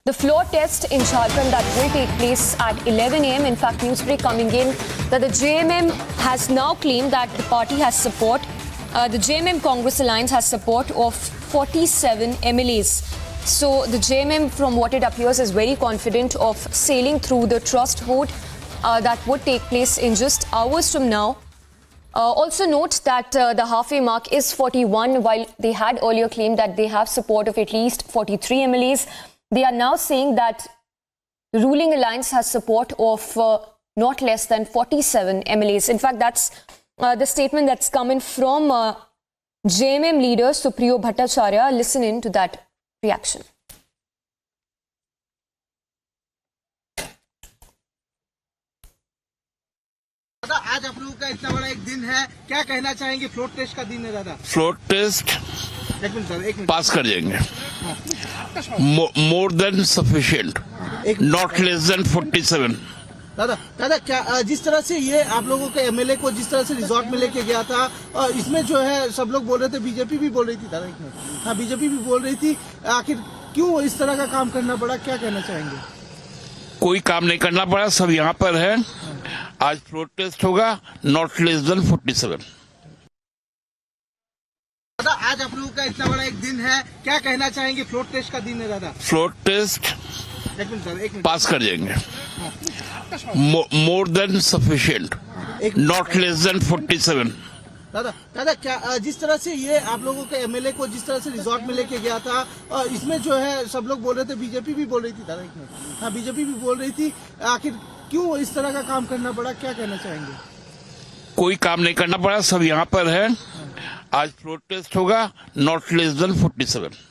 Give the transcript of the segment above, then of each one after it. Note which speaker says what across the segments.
Speaker 1: the floor test in Jharkhand that will take place at 11 a.m. In fact, newsbreak coming in that the JMM has now claimed that the party has support. The JMM Congress Alliance has support of 47 MLAs. So the JMM, from what it appears, is very confident of sailing through the trust vote that would take place in just hours from now. Also note that the halfway mark is 41, while they had earlier claimed that they have support of at least 43 MLAs. They are now saying that the ruling alliance has support of not less than 47 MLAs. In fact, that's the statement that's coming from JMM leader Supriyo Bhattacharya. Listen in to that reaction.
Speaker 2: आज आप लोगों का इतना बड़ा एक दिन है, क्या कहना चाहेंगे? फ्लोर टेस्ट का दिन है दादा।
Speaker 3: फ्लोर टेस्ट
Speaker 2: एक मिनट
Speaker 3: पास कर जाएंगे। More than sufficient, not less than 47।
Speaker 2: दादा क्या जिस तरह से ये आप लोगों के एमएलए को जिस तरह से रिजॉर्ट में लेके गया था, इसमें जो है सब लोग बोल रहे थे, बीजेपी भी बोल रही थी दादा, एक मिनट, हाँ बीजेपी भी बोल रही थी, आखिर क्यों इस तरह का काम करना पड़ा, क्या कहना चाहेंगे?
Speaker 3: कोई काम नहीं करना पड़ा, सब यहाँ पर है। आज फ्लोर टेस्ट होगा, नॉट लेस देन 47।
Speaker 2: दादा आज आप लोगों का इतना बड़ा एक दिन है, क्या कहना चाहेंगे? फ्लोर टेस्ट का दिन है दादा।
Speaker 3: फ्लोर टेस्ट
Speaker 2: एक मिनट
Speaker 3: पास कर जाएंगे। More than sufficient, not less than 47।
Speaker 2: दादा क्या जिस तरह से ये आप लोगों के एमएलए को जिस तरह से रिजॉर्ट में लेके गया था, इसमें जो है सब लोग बोल रहे थे, बीजेपी भी बोल रही थी दादा, एक मिनट, हाँ बीजेपी भी बोल रही थी, आखिर क्यों इस तरह का काम करना पड़ा, क्या कहना चाहेंगे?
Speaker 3: कोई काम नहीं करना पड़ा, सब यहाँ पर है। आज फ्लोर टेस्ट होगा, not less than 47।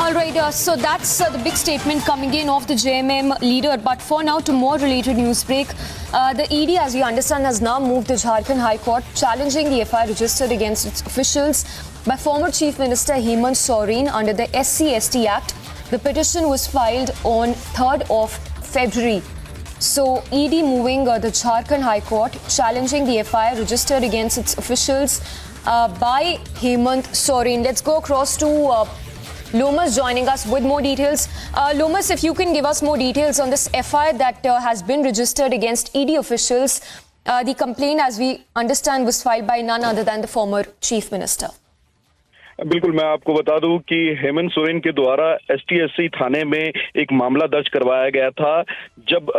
Speaker 1: All right, so that's the big statement coming in of the JMM leader. But for now, to more related news break, the ED, as we understand, has now moved the Jharkhand High Court, challenging the FIR registered against its officials by former Chief Minister Hemant Soren under the SC/ST Act. The petition was filed on 3rd of February. So, ED moving the Jharkhand High Court, challenging the FIR registered against its officials by Hemant Soren. Let's go across to Lomas joining us with more details. Lomas, if you can give us more details on this FIR that has been registered against ED officials. The complaint, as we understand, was filed by none other than the former Chief Minister.
Speaker 4: बिल्कुल, मैं आपको बता दूं कि हेमंत सोरेन के द्वारा ST/SC थाने में एक मामला दर्ज करवाया गया था, जब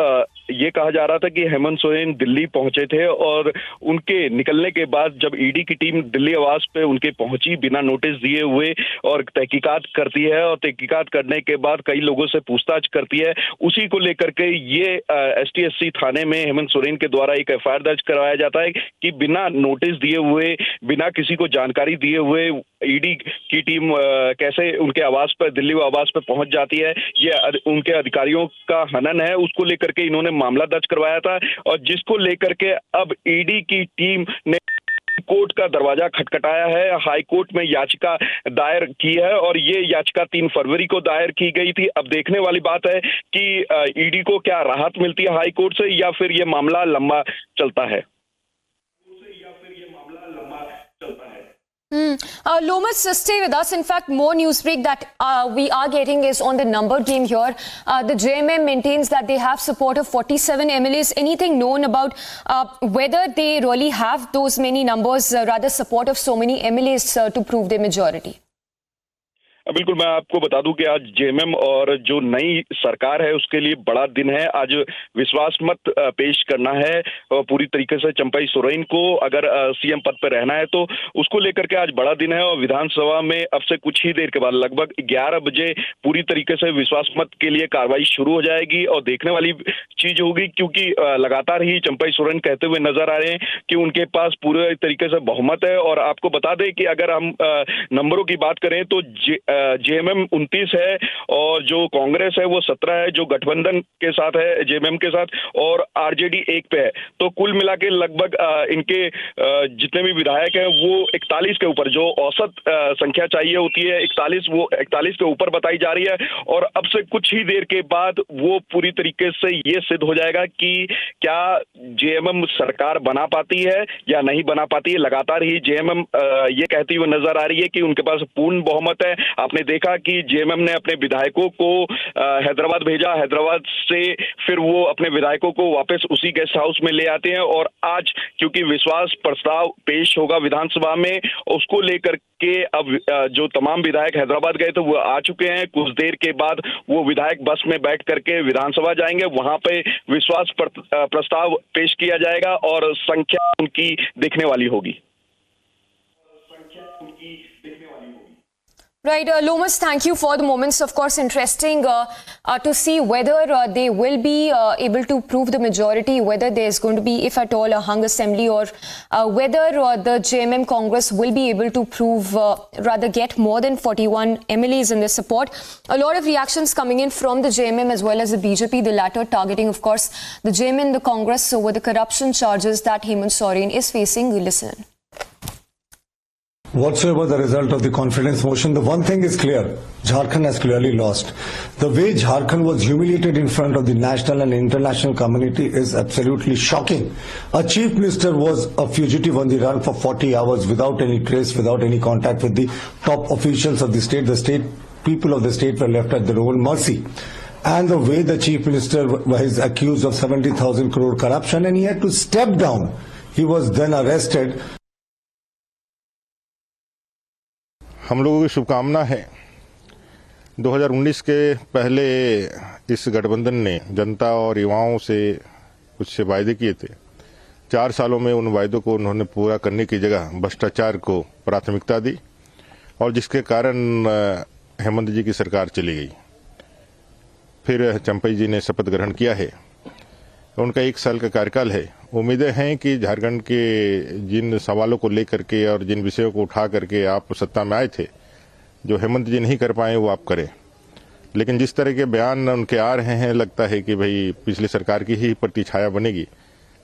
Speaker 4: ये कहा जा रहा था कि हेमंत सोरेन दिल्ली पहुंचे थे और उनके निकलने के बाद जब ईडी की टीम दिल्ली आवास पे उनके पहुंची बिना नोटिस दिए हुए और तहकीकात करती है, और तहकीकात करने के बाद कई लोगों से पूछताछ करती है, उसी को लेकर के ये ST/SC थाने में हेमंत सोरेन के द्वारा एक FIR दर्ज करवाया जाता है कि बिना नोटिस दिए हुए, बिना किसी को जानकारी दिए हुए ईडी की टीम कैसे उनके आवास पर, दिल्ली आवास पर पहुंच जाती है। ये उनके अधिकारियों का हनन है, उसको लेकर के इन्होंने मामला दर्ज करवाया था, और जिसको लेकर के अब ईडी की टीम ने कोर्ट का दरवाजा खटखटाया है, हाई कोर्ट में याचिका दायर की है, और ये याचिका 3 फरवरी को दायर की गई थी। अब देखने वाली बात है कि ईडी को क्या राहत मिलती है हाई कोर्ट से, या फिर ये मामला लंबा चलता है।
Speaker 1: Lomas, stay with us. In fact, more news break that we are getting is on the number game here. The JMM maintains that they have support of 47 MLAs. Anything known about whether they really have those many numbers, rather support of so many MLAs to prove their majority?
Speaker 4: बिल्कुल, मैं आपको बता दूं कि आज JMM और जो नई सरकार है उसके लिए बड़ा दिन है। आज विश्वास मत पेश करना है पूरी तरीके से चंपई सोरेन को, अगर सीएम पद पर रहना है तो उसको लेकर के आज बड़ा दिन है। और विधानसभा में अब से कुछ ही देर के बाद लगभग 11 बजे पूरी तरीके से विश्वास मत के लिए कार्रवाई शुरू हो जाएगी, और देखने वाली चीज होगी, क्योंकि लगातार ही चंपई सोरेन कहते हुए नजर आ रहे हैं कि उनके पास पूरे तरीके से बहुमत है। और आपको बता दें कि अगर हम नंबरों की बात करें तो जेएमएम 29 है और जो कांग्रेस है वो 17 है, जो गठबंधन के साथ है जेएमएम के साथ, और आरजेडी 1 पे है। तो कुल मिला के लगभग इनके जितने भी विधायक हैं वो 41 के ऊपर, जो औसत संख्या चाहिए होती है 41, वो 41 के ऊपर बताई जा रही है। और अब से कुछ ही देर के बाद वो पूरी तरीके से ये सिद्ध हो जाएगा कि क्या जेएमएम सरकार बना पाती है या नहीं बना पाती है। लगातार ही जेएमएम ये कहती हुई नजर आ रही है कि उनके पास पूर्ण बहुमत है। आपने देखा कि जेएमएम ने अपने विधायकों को हैदराबाद भेजा, हैदराबाद से फिर वो अपने विधायकों को वापस उसी गेस्ट हाउस में ले आते हैं। और आज क्योंकि विश्वास प्रस्ताव पेश होगा विधानसभा में, उसको लेकर के अब जो तमाम विधायक हैदराबाद गए थे वो आ चुके हैं। कुछ देर के बाद वो विधायक बस में बैठ करके विधानसभा जाएंगे, वहां पे विश्वास प्रस्ताव पेश किया जाएगा और संख्या उनकी देखने वाली होगी।
Speaker 1: Right, Lomas, thank you for the moments. Of course, interesting to see whether they will be able to prove the majority, whether there is going to be, if at all, a hung assembly, or whether the JMM Congress will be able to prove, rather get more than 41 MLAs in their support. A lot of reactions coming in from the JMM as well as the BJP, the latter targeting, of course, the JMM and the Congress over the corruption charges that Hemant Soren is facing. Listen.
Speaker 5: Whatsoever the result of the confidence motion, the one thing is clear: Jharkhand has clearly lost. The way Jharkhand was humiliated in front of the national and international community is absolutely shocking. A chief minister was a fugitive on the run for 40 hours without any trace, without any contact with the top officials of the state. The state people of the state were left at their own mercy. And the way the chief minister was accused of 70,000 crore corruption, and he had to step down. He was then arrested.
Speaker 6: हम लोगों की शुभकामना है 2019 के पहले इस गठबंधन ने जनता और युवाओं से कुछ वायदे किए थे। 4 सालों में उन वायदों को उन्होंने पूरा करने की जगह भ्रष्टाचार को प्राथमिकता दी और जिसके कारण हेमंत जी की सरकार चली गई। फिर चंपई जी ने शपथ ग्रहण किया है, उनका 1 साल का कार्यकाल है। उम्मीदें हैं कि झारखंड के जिन सवालों को लेकर के और जिन विषयों को उठा करके आप सत्ता में आए थे, जो हेमंत जी नहीं कर पाए वो आप करें। लेकिन जिस तरह के बयान उनके आ रहे हैं, लगता है कि भाई पिछली सरकार की ही पट्टी छाया बनेगी,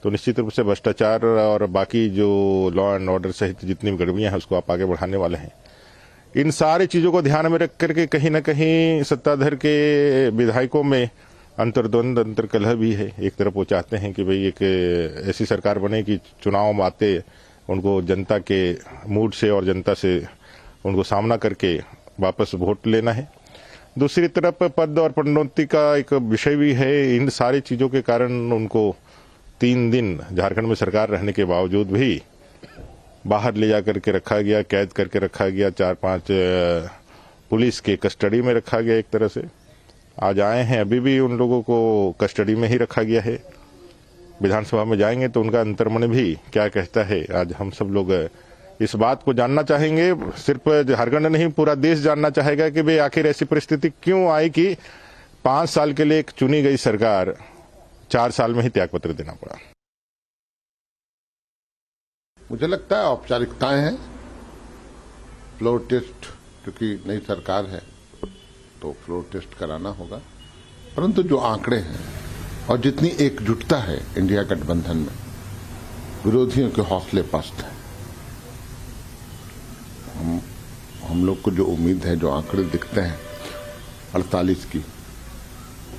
Speaker 6: तो निश्चित रूप से भ्रष्टाचार और बाकी जो लॉ एंड ऑर्डर सहित जितनी भी गड़बड़ियां हैं उसको आप आगे बढ़ाने वाले हैं। इन सारी चीजों को ध्यान में रख करके कहीं न कहीं सत्ताधार के विधायकों में अंतर्द्वंद अंतर्कलह भी है। एक तरफ वो चाहते हैं कि भाई एक ऐसी सरकार बने कि चुनाव में आते उनको जनता के मूड से और जनता से उनको सामना करके वापस वोट लेना है। दूसरी तरफ पद और पदोन्नति का एक विषय भी है। इन सारी चीजों के कारण उनको 3 दिन झारखंड में सरकार रहने के बावजूद भी बाहर ले जाकर के रखा गया, कैद करके रखा गया, 4-5 पुलिस के कस्टडी में रखा गया। एक तरह से आज आए हैं, अभी भी उन लोगों को कस्टडी में ही रखा गया है। विधानसभा में जाएंगे तो उनका अंतर्मन भी क्या कहता है, आज हम सब लोग इस बात को जानना चाहेंगे। सिर्फ झारखंड नहीं, पूरा देश जानना चाहेगा कि भाई आखिर ऐसी परिस्थिति क्यों आई कि 5 साल के लिए एक चुनी गई सरकार 4 साल में ही त्यागपत्र देना पड़ा।
Speaker 7: मुझे लगता है औपचारिकताएं हैं, फ्लोर टेस्ट, क्योंकि नई सरकार है तो फ्लोर टेस्ट कराना होगा। परंतु जो आंकड़े हैं और जितनी एकजुटता है इंडिया गठबंधन में, विरोधियों के हौसले पस्त हैं। हम लोग को जो उम्मीद है, जो आंकड़े दिखते हैं 48 की,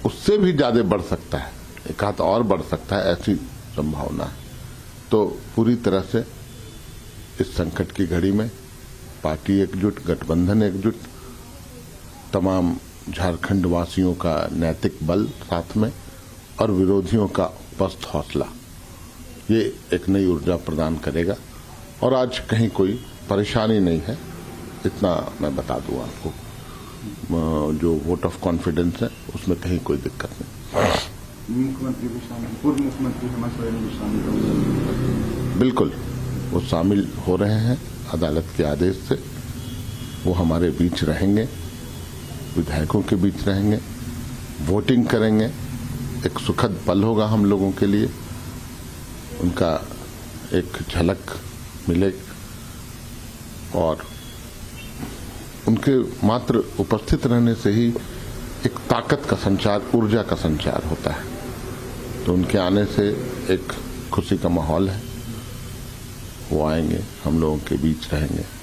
Speaker 7: उससे भी ज्यादा बढ़ सकता है, एक हाथ और बढ़ सकता है, ऐसी संभावना है। तो पूरी तरह से इस संकट की घड़ी में पार्टी एकजुट, गठबंधन एकजुट, तमाम झारखंड वासियों का नैतिक बल साथ में और विरोधियों का पस्त हौसला, ये एक नई ऊर्जा प्रदान करेगा। और आज कहीं कोई परेशानी नहीं है, इतना मैं बता दूं आपको। जो वोट ऑफ कॉन्फिडेंस है उसमें कहीं कोई दिक्कत नहीं।
Speaker 8: मुख्यमंत्री भी शामिल, पूर्व मुख्यमंत्री हेमंत सोरेन भी शामिल,
Speaker 7: बिल्कुल वो शामिल हो रहे हैं अदालत के आदेश से। वो हमारे बीच रहेंगे, विधायकों के बीच रहेंगे, वोटिंग करेंगे। एक सुखद पल होगा हम लोगों के लिए, उनका एक झलक मिलेगी और उनके मात्र उपस्थित रहने से ही एक ताकत का संचार, ऊर्जा का संचार होता है। तो उनके आने से एक खुशी का माहौल है। वो आएंगे, हम लोगों के बीच रहेंगे।